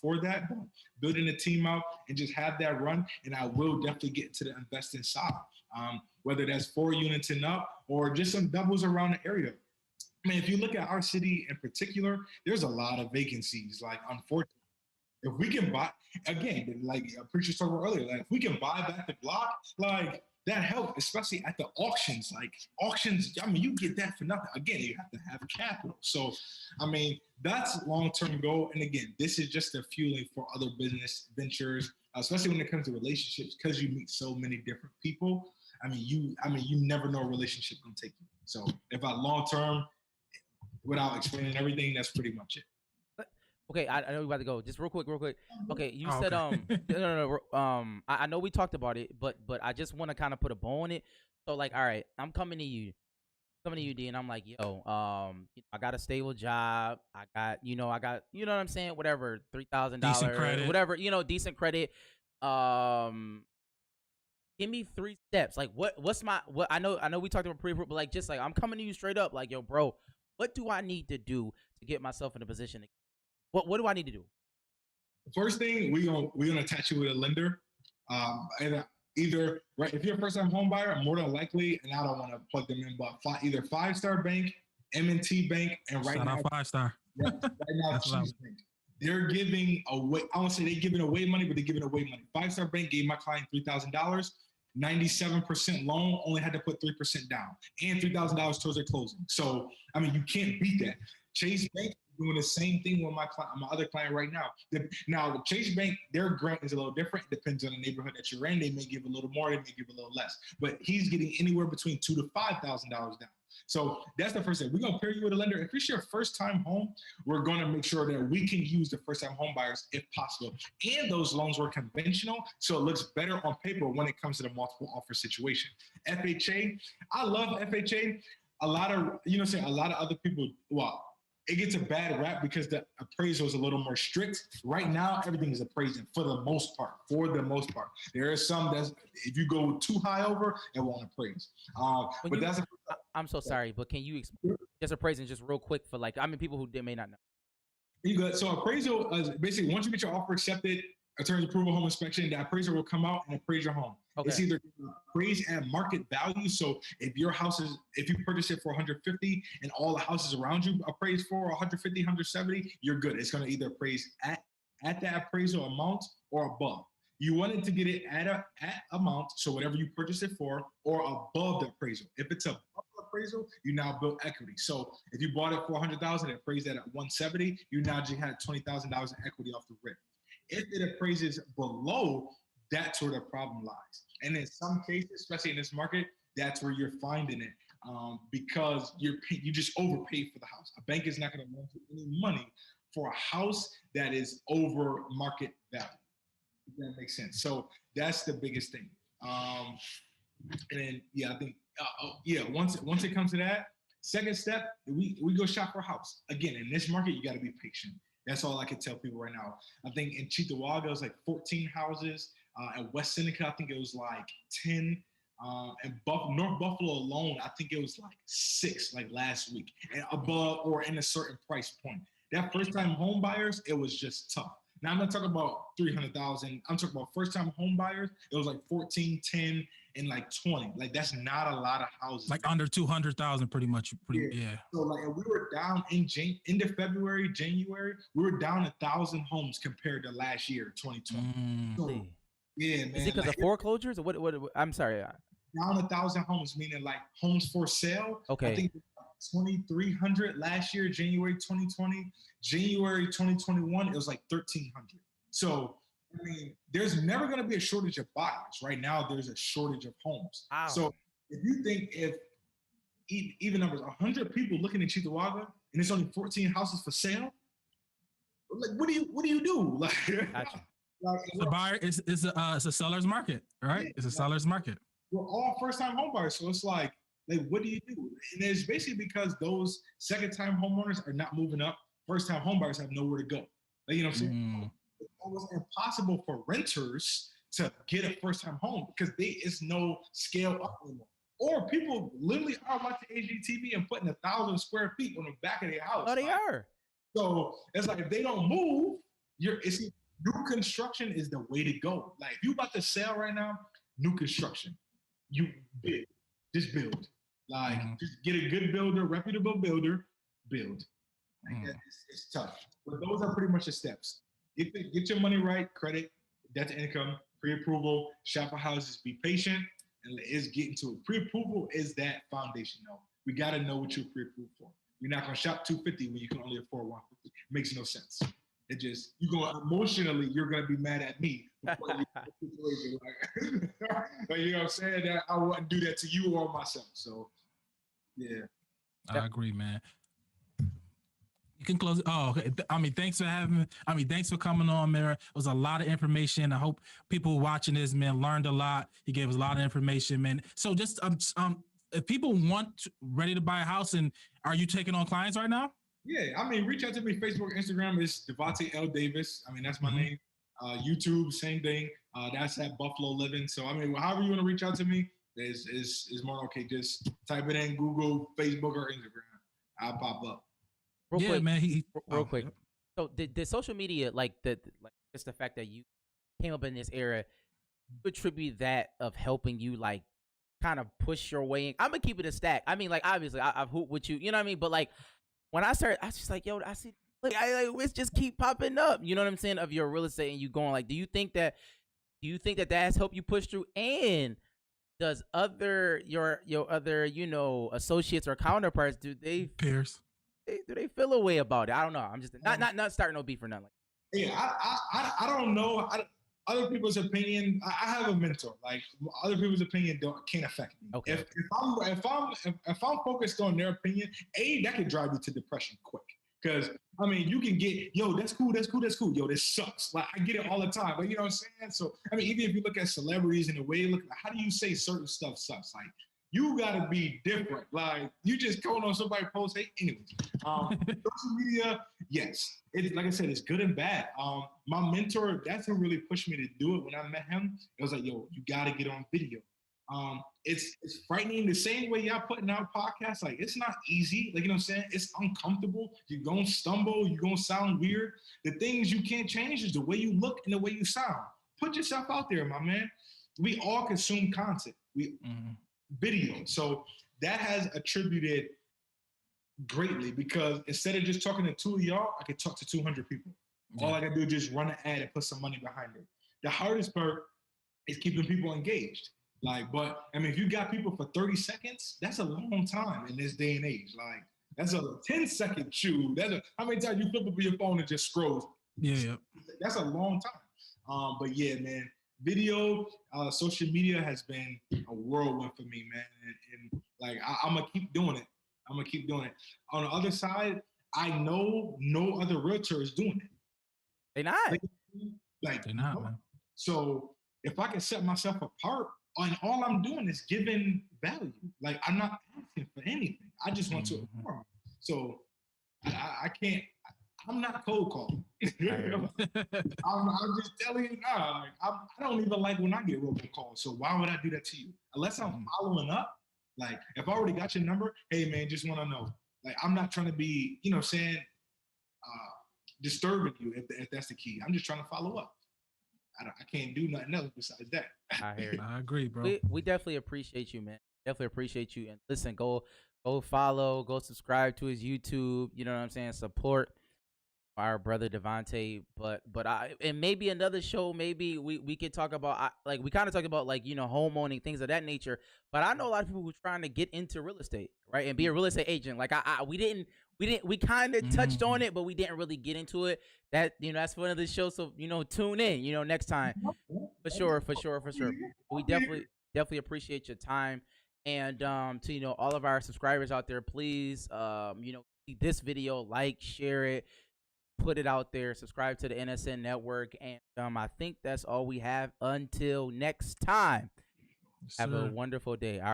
for that, but building a team out and just have that run. And I will definitely get into the investing side, whether that's 4 units and up or just some doubles around the area. I mean, if you look at our city in particular, there's a lot of vacancies, like, unfortunately. If we can buy, again, like a preacher talked about earlier, like if we can buy back the block, like that helps, especially at the auctions. Like auctions, I mean, you get that for nothing. Again, you have to have capital. So, I mean, that's long-term goal. And again, this is just a fueling for other business ventures, especially when it comes to relationships, because you meet so many different people. I mean, you never know a relationship can take you. So if I long-term, without explaining everything, that's pretty much it. Okay, I know we're about to go. Just real quick. Okay, you said no. I know we talked about it, but I just want to kind of put a bow on it. So like, all right, I'm coming to you, D, and I'm like, yo, I got a stable job. I got, you know what I'm saying, whatever, $3,000, whatever, decent credit. Give me 3 steps. Like, what's my I know we talked about pre-approval, but like, just like, I'm coming to you straight up, like, yo, bro, what do I need to do to get myself in a position? What do I need to do? First thing, we're gonna attach you with a lender, and either right if you're a first-time home buyer, more than likely, and I don't want to plug them in, but either 5-Star Bank, M&T Bank, and right now 5-Star. Yeah, right now Chase Bank. They're giving away. I won't say they're giving away money, but they're giving away money. 5-Star Bank gave my client $3,000. 97% loan, only had to put 3% down, and $3,000 towards their closing. So I mean, you can't beat that. Chase Bank doing the same thing with my other client right now. Now, the Chase Bank, their grant is a little different. It depends on the neighborhood that you're in. They may give a little more, they may give a little less. But he's getting anywhere between $2,000 to $5,000 down. So that's the first thing. We're going to pair you with a lender. If it's your first-time home, we're going to make sure that we can use the first-time home buyers if possible. And those loans were conventional, so it looks better on paper when it comes to the multiple offer situation. FHA, I love FHA. A lot of other people, it gets a bad rap because the appraisal is a little more strict. Right now, everything is appraising for the most part. There are some that's, if you go too high over, it won't appraise. I'm so sorry, but can you explain just appraising just real quick for people who may not know? You good. So appraisal is basically once you get your offer accepted, attorney's approval home inspection, the appraiser will come out and appraise your home. Okay. It's either appraised at market value. So if you purchase it for 150 and all the houses around you appraised for 150, 170, you're good. It's going to either appraise at that appraisal amount or above. You wanted to get it at amount, so whatever you purchase it for, or above the appraisal. If it's above the appraisal, you now build equity. So if you bought it for 100,000, it appraised at 170, you now just had $20,000 in equity off the rip. If it appraises below, that's where the problem lies. And in some cases, especially in this market, that's where you're finding it, because you just overpaid for the house. A bank is not going to lend you any money for a house that is over market value. If that makes sense. So that's the biggest thing. And then, I think, once it comes to that, second step, we go shop for a house. Again, in this market, you got to be patient. That's all I can tell people right now. I think in Cheektowaga, it was like 14 houses. At West Seneca, I think it was like 10. And North Buffalo alone, I think it was like 6 like last week, and above or in a certain price point. That first-time home buyers, it was just tough. Now, I'm not talking about 300,000. I'm talking about first-time home buyers. It was like 14, 10, and like 20. Like, that's not a lot of houses. Like under 200,000, pretty much. Yeah. So, like, we were down in end of February, January, we were down 1,000 homes compared to last year, 2020. So, yeah, man. Is it because of foreclosures or what? I'm sorry. Down 1,000 homes, meaning like homes for sale. Okay. I think 2,300 last year, January 2020. January 2021, it was like 1,300. So, I mean, there's never going to be a shortage of buyers. Right now, there's a shortage of homes. Wow. So, if you think even numbers, 100 people looking at Cheektowaga and it's only 14 houses for sale, like, what do you do? Like, gotcha. The buyer it's a seller's market, right? Yeah, it's a seller's market. We're all first-time home buyers, so it's like, what do you do? And it's basically because those second-time homeowners are not moving up. First-time home buyers have nowhere to go. Like, you know what I'm saying? It's almost impossible for renters to get a first-time home because it's no scale up anymore. Or people literally are watching Hgtv and putting 1,000 square feet on the back of their house. Oh, they are. So it's like, if they don't move, new construction is the way to go. Like, if you about to sell right now, new construction, you just build. Like, just get a good builder, reputable builder, build. Like, it's tough. But those are pretty much the steps. Get your money right, credit, debt to income, pre-approval, shop for houses, be patient, and let's get into it. Pre-approval is that foundation, though. We got to know what you're pre-approved for. You're not going to shop 250 when you can only afford 150. It makes no sense. It just, emotionally, you're going to be mad at me. Like, you know what I'm saying? That I wouldn't do that to you or myself. So, yeah. I agree, man. You can close. Oh, okay. Thanks for coming on, Mara. It was a lot of information. I hope people watching this, man, learned a lot. He gave us a lot of information, man. So just, if people ready to buy a house, and are you taking on clients right now? Yeah, reach out to me. Facebook, Instagram is Devonte L Davis. That's my name. YouTube, same thing. That's at Buffalo Living. So however you want to reach out to me is more okay. Just type it in Google, Facebook, or Instagram. I'll pop up. Real quick, man. Real quick. So the social media, just the fact that you came up in this era, you attribute that of helping you kind of push your way in. I'm gonna keep it a stack. Obviously I've hooped with you, you know what I mean? But when I started, I was just like, yo, I see, it's just keep popping up. You know what I'm saying? Of your real estate, and you going do you think that has helped you push through? And does your other associates or counterparts, peers, do they feel a way about it? I don't know. I'm just not starting no beef or nothing. Yeah, I don't know. Other people's opinion. I have a mentor. Like, other people's opinion can't affect me. Okay. If I'm focused on their opinion, that could drive you to depression quick. Because you can get, yo, that's cool. Yo, this sucks. Like, I get it all the time. But you know what I'm saying? So even if you look at celebrities and the way they look, how do you say certain stuff sucks? Like, you gotta be different. Like, you just going on somebody post. Hey, anyways, social media, yes. It's like I said, it's good and bad. My mentor, that's who really pushed me to do it. When I met him, it was like, yo, you gotta get on video. It's frightening the same way y'all putting out podcasts. Like, it's not easy. Like, you know what I'm saying? It's uncomfortable. You're going to stumble. You're going to sound weird. The things you can't change is the way you look and the way you sound. Put yourself out there, my man. We all consume content. Video. So that has attributed greatly, because instead of just talking to 2 of y'all, I could talk to 200 people. All I gotta do is just run an ad and put some money behind it. The hardest part is keeping people engaged. Like, but I mean, if you got people for 30 seconds, that's a long time in this day and age. Like, that's a 10-second chew. How many times you flip up your phone and just scroll? Yeah. That's a long time. But yeah, man, video, social media has been a whirlwind for me, man. And like, I'm gonna keep doing it. On the other side, I know no other realtor is doing it. They not. They're not, man. So if I can set myself apart, and all I'm doing is giving value. Like, I'm not asking for anything. I just want to inform. So I can't. I'm not cold calling. I'm just telling you now. Like, I don't even like when I get robocalls. So why would I do that to you? Unless I'm following up. Like, if I already got your number, hey man, just want to know. Like, I'm not trying to be, you know, saying, disturbing you if that's the key. I'm just trying to follow up. I can't do nothing else besides that. I hear you. I agree, bro. We definitely appreciate you, man. Definitely appreciate you. And listen, go follow, go subscribe to his YouTube. You know what I'm saying? Support our brother Devonte. But and maybe another show, maybe we could talk about, like, we kind of talk about, like, you know, home owning, things of that nature. But I know a lot of people who are trying to get into real estate, right, and be a real estate agent. Like, we kind of touched on it, but we didn't really get into it. That, you know, that's one of the shows. So, you know, tune in, you know, next time. For sure. We definitely appreciate your time. And to, you know, all of our subscribers out there, please, you know, see this video, like, share it, put it out there, subscribe to the NSN network. And I think that's all we have until next time. Have a wonderful day.